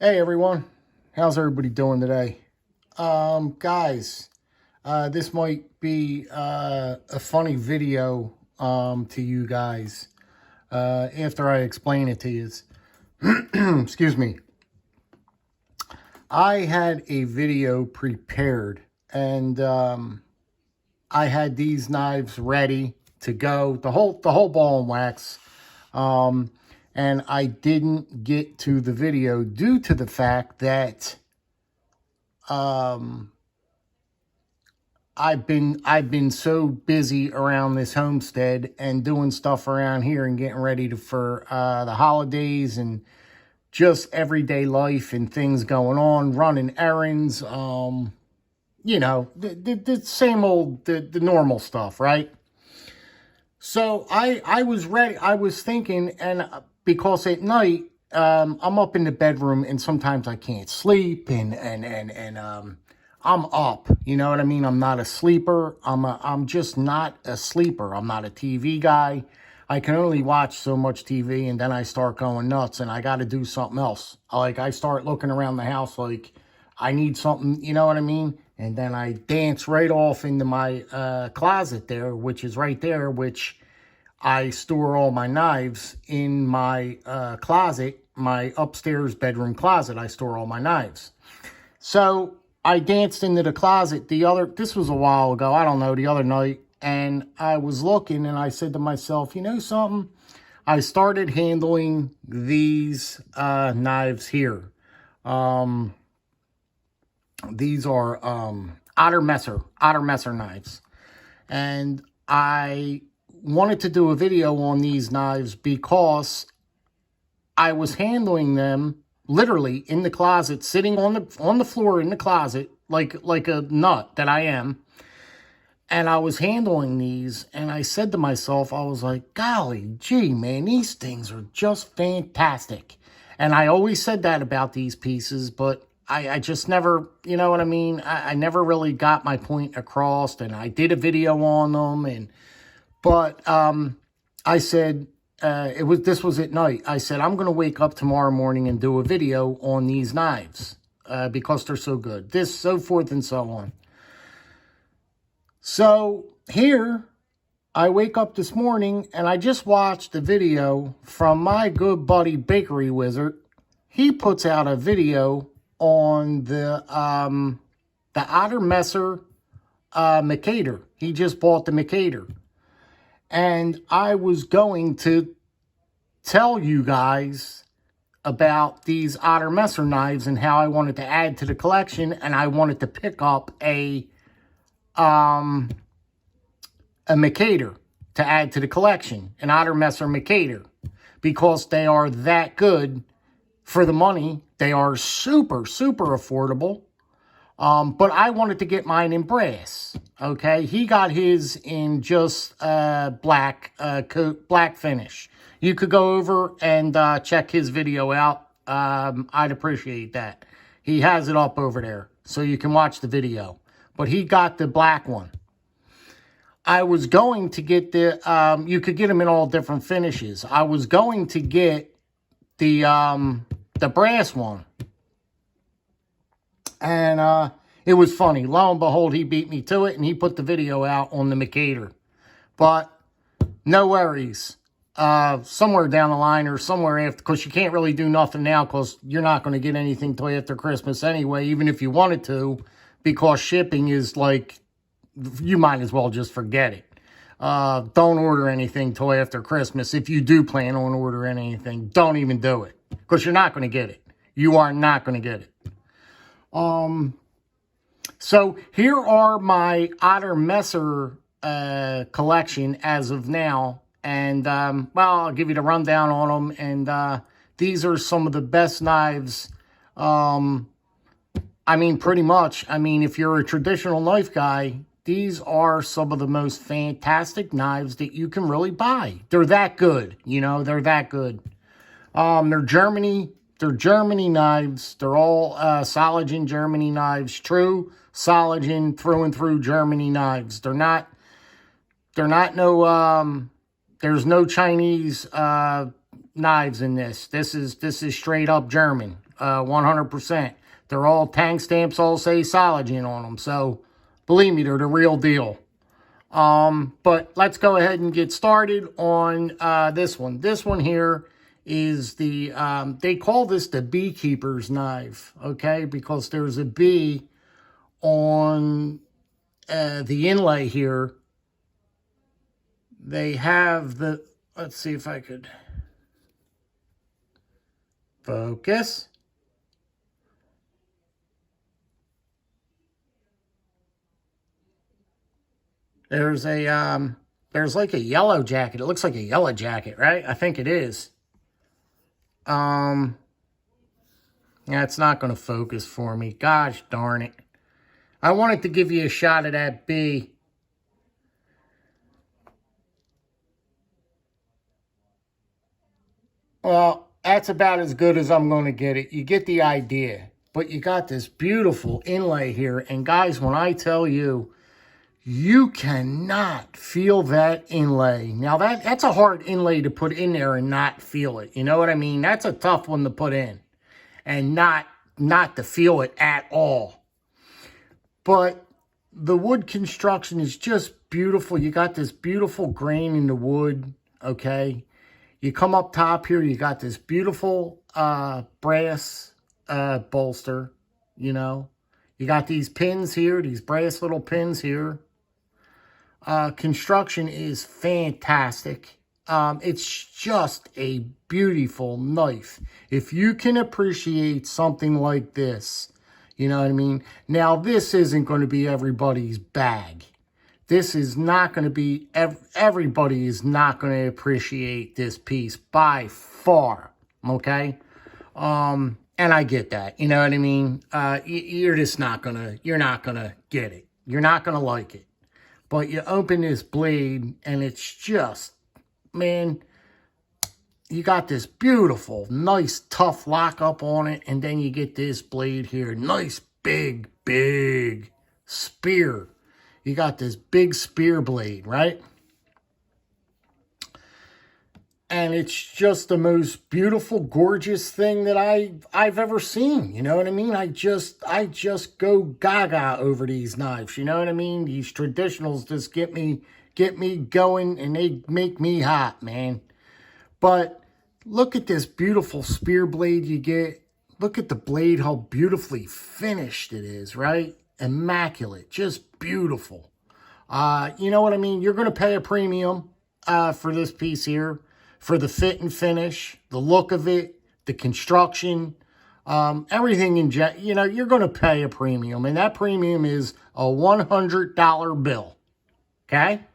Hey everyone, how's everybody doing today? Guys, this might be a funny video to you guys after I explain it to you. Excuse me. I had a video prepared and I had these knives ready to go, the whole ball and wax. And I didn't get to the video due to the fact that I've been so busy around this homestead and doing stuff around here and getting ready for the holidays and just everyday life and things going on, running errands, you know, the same old, the normal stuff, right? So I was ready. I was thinking, and because at night, I'm up in the bedroom and sometimes I can't sleep and I'm up, you know what I mean? I'm not a sleeper. I'm just not a sleeper. I'm not a TV guy. I can only watch so much TV and then I start going nuts and I got to do something else. Like I start looking around the house like I need something, you know what I mean? And then I dance right off into my closet there, which is right there, which I store all my knives in my closet, my upstairs bedroom closet. I store all my knives. So I danced into the closet this was a while ago, I don't know, the other night, and I was looking and I said to myself, you know something? I started handling these knives here. These are Otter Messer knives. And I wanted to do a video on these knives because I was handling them literally in the closet, sitting on the floor in the closet like a nut that I am. And I was handling these and I said to myself, I was like, golly gee, man, these things are just fantastic. And I always said that about these pieces, but I just never, you know what I mean? I never really got my point across, and I did a video on them, but I said, this was at night. I said, I'm going to wake up tomorrow morning and do a video on these knives because they're so good. This, so forth and so on. So here, I wake up this morning and I just watched a video from my good buddy Bakery Wizard. He puts out a video on the Otter Messer Mercator. He just bought the Mercator. And I was going to tell you guys about these Otter Messer knives and how I wanted to add to the collection, and I wanted to pick up a Mercator to add to the collection, an Otter Messer Mercator, because they are that good for the money. They are super, super affordable. But I wanted to get mine in brass, okay? He got his in just black finish. You could go over and check his video out. I'd appreciate that. He has it up over there, so you can watch the video. But he got the black one. I was going to get the, you could get them in all different finishes. I was going to get the brass one. And it was funny. Lo and behold, he beat me to it, and he put the video out on the Mercator. But no worries. Somewhere down the line or somewhere after, because you can't really do nothing now because you're not going to get anything till after Christmas anyway, even if you wanted to, because shipping is like, you might as well just forget it. Don't order anything till after Christmas. If you do plan on ordering anything, don't even do it, because you're not going to get it. You are not going to get it. So here are my Otter Messer collection as of now. And, well, I'll give you the rundown on them. And these are some of the best knives. I mean, pretty much. I mean, if you're a traditional knife guy, these are some of the most fantastic knives that you can really buy. They're that good. You know, they're that good. They're Germany knives. They're all Soligen Germany knives. True Soligen through and through Germany knives. They're not no, there's no Chinese knives in this. This is straight up German, 100%. They're all tank stamps, all say Sologen on them. So believe me, they're the real deal. But let's go ahead and get started on this one. This one here is the, they call this the Beekeeper's knife, okay? Because there's a bee on the inlay here. They have the, let's see if I could focus. There's a, there's like a yellow jacket. It looks like a yellow jacket, right? I think it is. Yeah, it's not going to focus for me. Gosh darn it. I wanted to give you a shot of that bee. Well, that's about as good as I'm going to get it. You get the idea. But you got this beautiful inlay here. And guys, when I tell you, you cannot feel that inlay. Now, that's a hard inlay to put in there and not feel it. You know what I mean? That's a tough one to put in and not to feel it at all. But the wood construction is just beautiful. You got this beautiful grain in the wood, okay? You come up top here, you got this beautiful brass bolster, you know? You got these pins here, these brass little pins here. Construction is fantastic. It's just a beautiful knife. If you can appreciate something like this, you know what I mean? Now, this isn't going to be everybody's bag. This is not going to be, everybody is not going to appreciate this piece by far, okay? And I get that, you know what I mean? You're just not going to, you're not going to get it. You're not going to like it. But you open this blade, and it's just, man, you got this beautiful, nice, tough lockup on it, and then you get this blade here. Nice, big, big spear. You got this big spear blade, right? And it's just the most beautiful, gorgeous thing that I've ever seen. You know what I mean? I just go gaga over these knives. You know what I mean? These traditionals just get me going, and they make me hot, man. But look at this beautiful spear blade you get. Look at the blade, how beautifully finished it is, right? Immaculate, just beautiful. You know what I mean? You're going to pay a premium for this piece here. For the fit and finish, the look of it, the construction, everything in you know, you're going to pay a premium. And that premium is a $100 bill, okay?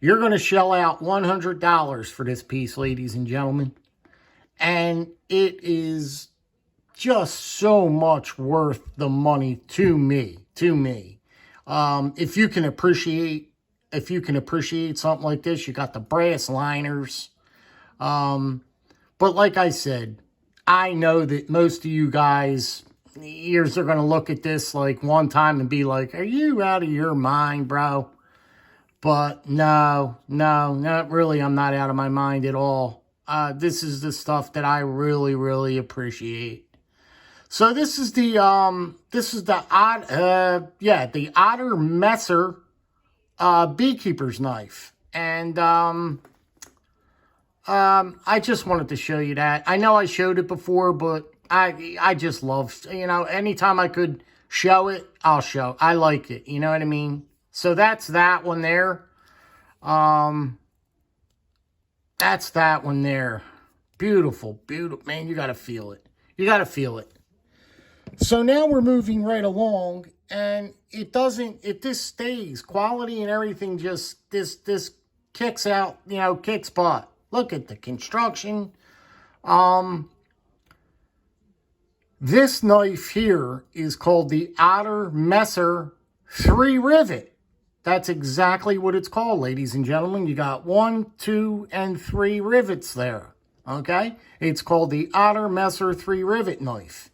You're going to shell out $100 for this piece, ladies and gentlemen. And it is just so much worth the money to me, If you can appreciate something like this, you got the brass liners. But like I said, I know that most of you guys, ears are going to look at this like one time and be like, are you out of your mind, bro? But no, not really. I'm not out of my mind at all. This is the stuff that I really, really appreciate. So this is the Otter Messer, Beekeeper's knife. And, I just wanted to show you that. I know I showed it before, but I just love, you know, anytime I could show it, I'll show. I like it, you know what I mean? So that's that one there. That's that one there. Beautiful, beautiful. Man, you got to feel it. You got to feel it. So now we're moving right along, and it doesn't, if this stays, quality and everything just, this kicks out, you know, kicks butt. Look at the construction. This knife here is called the Otter Messer 3 rivet. That's exactly what it's called, ladies and gentlemen. You got 1, 2, and 3 rivets there, okay? It's called the Otter Messer 3 rivet knife.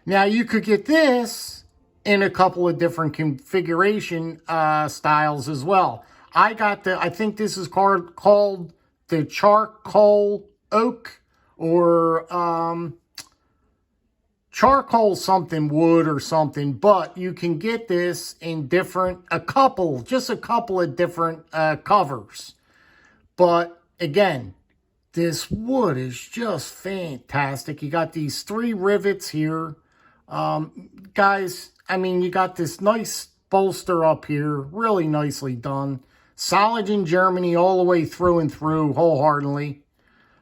Now, you could get this in a couple of different configuration styles as well. I think this is called the charcoal oak or charcoal something wood or something, but you can get this in just a couple of different covers. But again, this wood is just fantastic. You got these 3 rivets here. Guys, I mean, you got this nice bolster up here, really nicely done. Soligen Germany all the way through and through, wholeheartedly.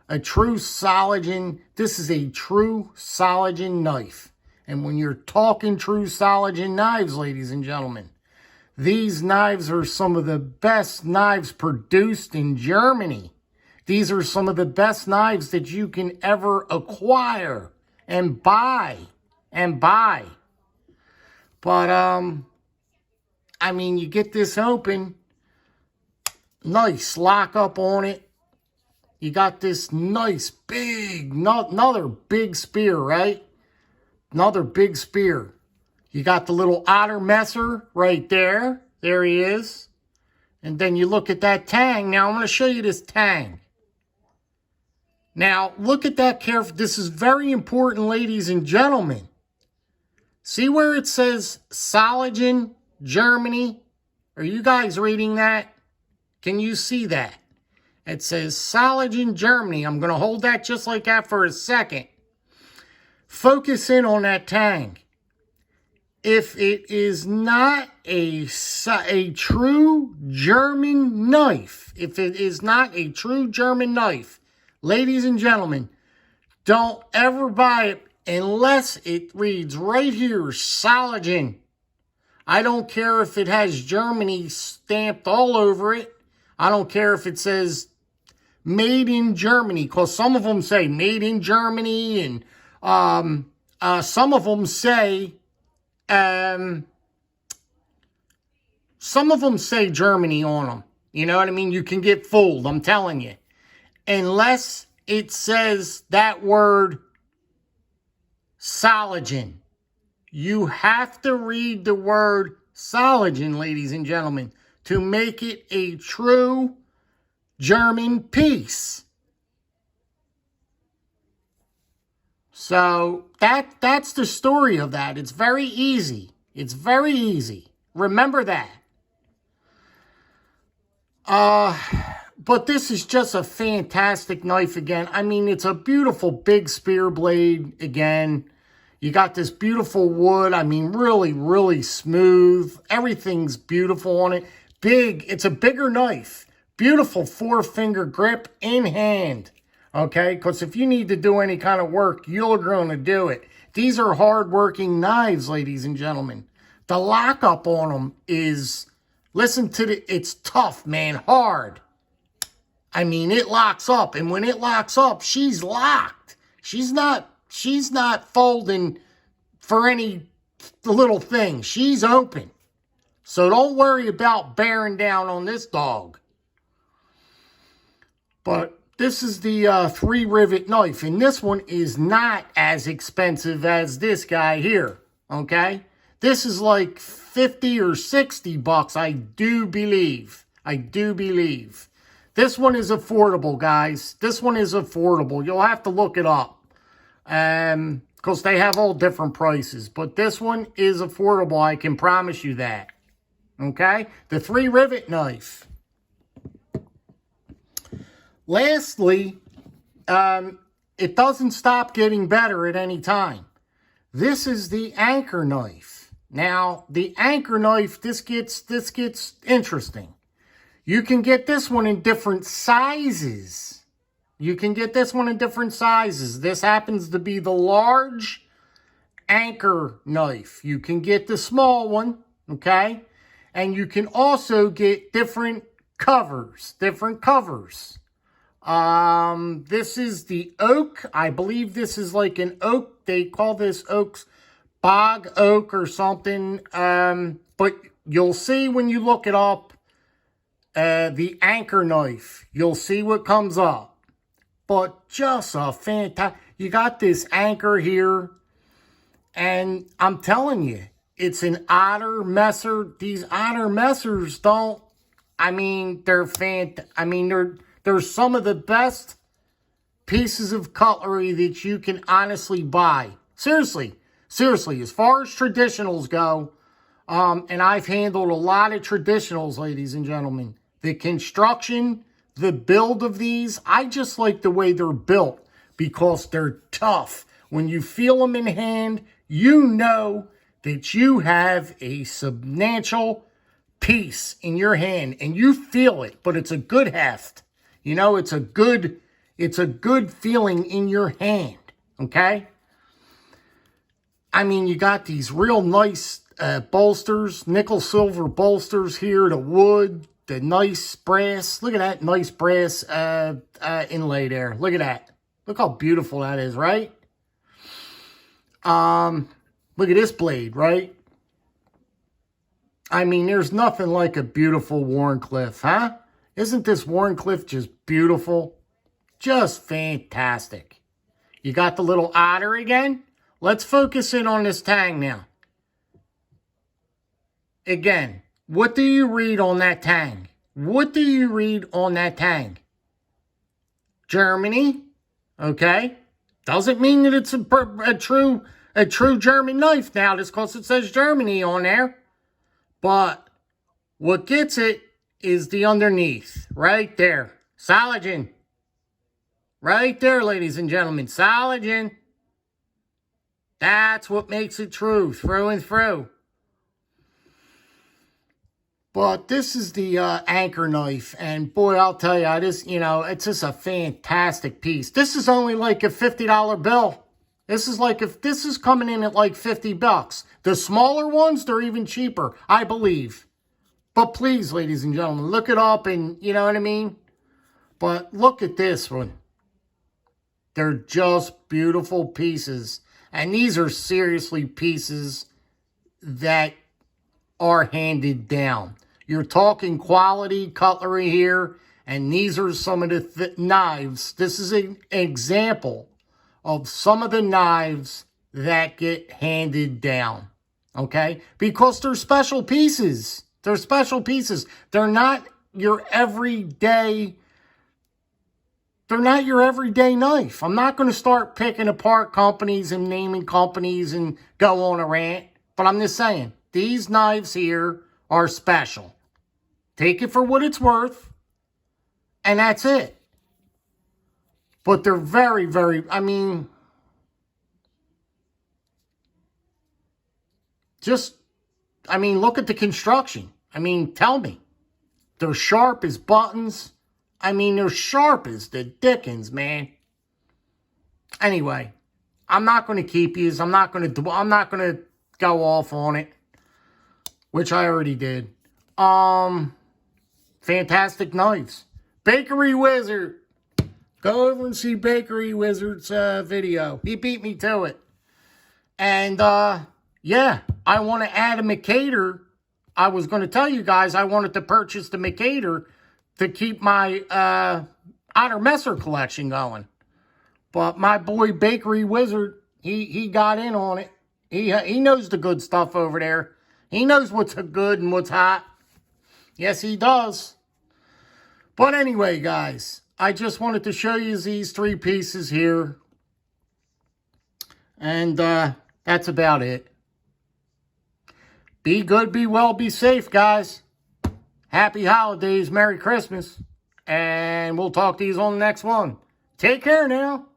A true Soligen, this is a true Soligen knife. And when you're talking true Soligen knives, ladies and gentlemen, these knives are some of the best knives produced in Germany. These are some of the best knives that you can ever acquire and buy. But, I mean, you get this open, nice lock up on it. You got this nice big, another big spear, right? Another big spear. You got the little Otter Messer right there. There he is. And then you look at that tang. Now, I'm going to show you this tang. Now, look at that carefully. This is very important, ladies and gentlemen. See where it says Soligen Germany? Are you guys reading that? Can you see that? It says Soligen Germany. I'm going to hold that just like that for a second. Focus in on that tang. If it is not a true German knife, ladies and gentlemen, don't ever buy it unless it reads right here, Soligen. I don't care if it has Germany stamped all over it. I don't care if it says made in Germany, because some of them say made in Germany, and some of them say Germany on them. You know what I mean? You can get fooled, I'm telling you. Unless it says that word Soligen. You have to read the word Soligen, ladies and gentlemen, to make it a true German piece. So that's the story of that. It's very easy. It's very easy. Remember that. But this is just a fantastic knife again. I mean, it's a beautiful big spear blade again. You got this beautiful wood. I mean, really, really smooth. Everything's beautiful on it. Big. It's a bigger knife. Beautiful 4-finger grip in hand. Okay? Because if you need to do any kind of work, you're going to do it. These are hard-working knives, ladies and gentlemen. The lockup on them is, listen to it's tough, man. Hard. I mean, it locks up. And when it locks up, she's locked. She's not folding for any little thing. She's open. So don't worry about bearing down on this dog. But this is the 3-rivet knife. And this one is not as expensive as this guy here. Okay? This is like 50 or 60 bucks, I do believe. This one is affordable, guys. This one is affordable. You'll have to look it up. Because they have all different prices. But this one is affordable, I can promise you that. Okay? The 3-rivet knife. Lastly, it doesn't stop getting better at any time. This is the anchor knife. Now, the anchor knife, this gets interesting. You can get this one in different sizes. This happens to be the large anchor knife. You can get the small one, okay? And you can also get different covers. This is the oak. I believe this is like an oak. They call this oak's bog oak or something. But you'll see when you look it up, the anchor knife. You'll see what comes up. But just a fantastic. You got this anchor here. And I'm telling you, it's an Otter Messer. These Otter Messers they're they're some of the best pieces of cutlery that you can honestly buy. Seriously, seriously, as far as traditionals go, and I've handled a lot of traditionals, ladies and gentlemen. The construction, the build of these, I just like the way they're built because they're tough. When you feel them in hand, you know that you have a substantial piece in your hand and you feel it, but it's a good heft. You know, it's a good feeling in your hand, okay? I mean, you got these real nice bolsters, nickel silver bolsters here, the wood, the nice brass. Look at that nice brass inlay there. Look at that. Look how beautiful that is, right? Look at this blade, right? I mean, there's nothing like a beautiful Wharncliffe, huh? Isn't this Wharncliffe just beautiful? Just fantastic. You got the little otter again? Let's focus in on this tang now. Again, what do you read on that tang? What do you read on that tang? Germany, okay? Doesn't mean that it's a true German knife now, just because it says Germany on there. But what gets it is the underneath, right there. Saligen. Right there, ladies and gentlemen, Saligen. That's what makes it true, through and through. But this is the anchor knife, and boy, I'll tell you, it's just a fantastic piece. This is only like a $50 bill. This is coming in at like $50. The smaller ones, they're even cheaper, I believe. But please, ladies and gentlemen, look it up, and you know what I mean. But look at this one. They're just beautiful pieces, and these are seriously pieces that are handed down. You're talking quality cutlery here, and these are some of the knives. This is an example of some of the knives that get handed down, okay? Because they're special pieces. They're special pieces. They're not your everyday knife. I'm not going to start picking apart companies and naming companies and go on a rant, but I'm just saying, these knives here are special. Take it for what it's worth, and that's it. But they're very, very, look at the construction. Tell me. They're sharp as buttons. They're sharp as the dickens, man. Anyway, I'm not going to keep you. I'm not going to go off on it, which I already did. Fantastic knives. Bakery Wizard. Go over and see Bakery Wizard's video. He beat me to it. And, yeah, I want to add a Mercator. I was going to tell you guys I wanted to purchase the Mercator to keep my Otter Messer collection going. But my boy Bakery Wizard, he got in on it. He knows the good stuff over there. He knows what's good and what's hot. Yes, he does. But anyway, guys, I just wanted to show you these three pieces here. And that's about it. Be good, be well, be safe, guys. Happy holidays, Merry Christmas. And we'll talk to you on the next one. Take care now.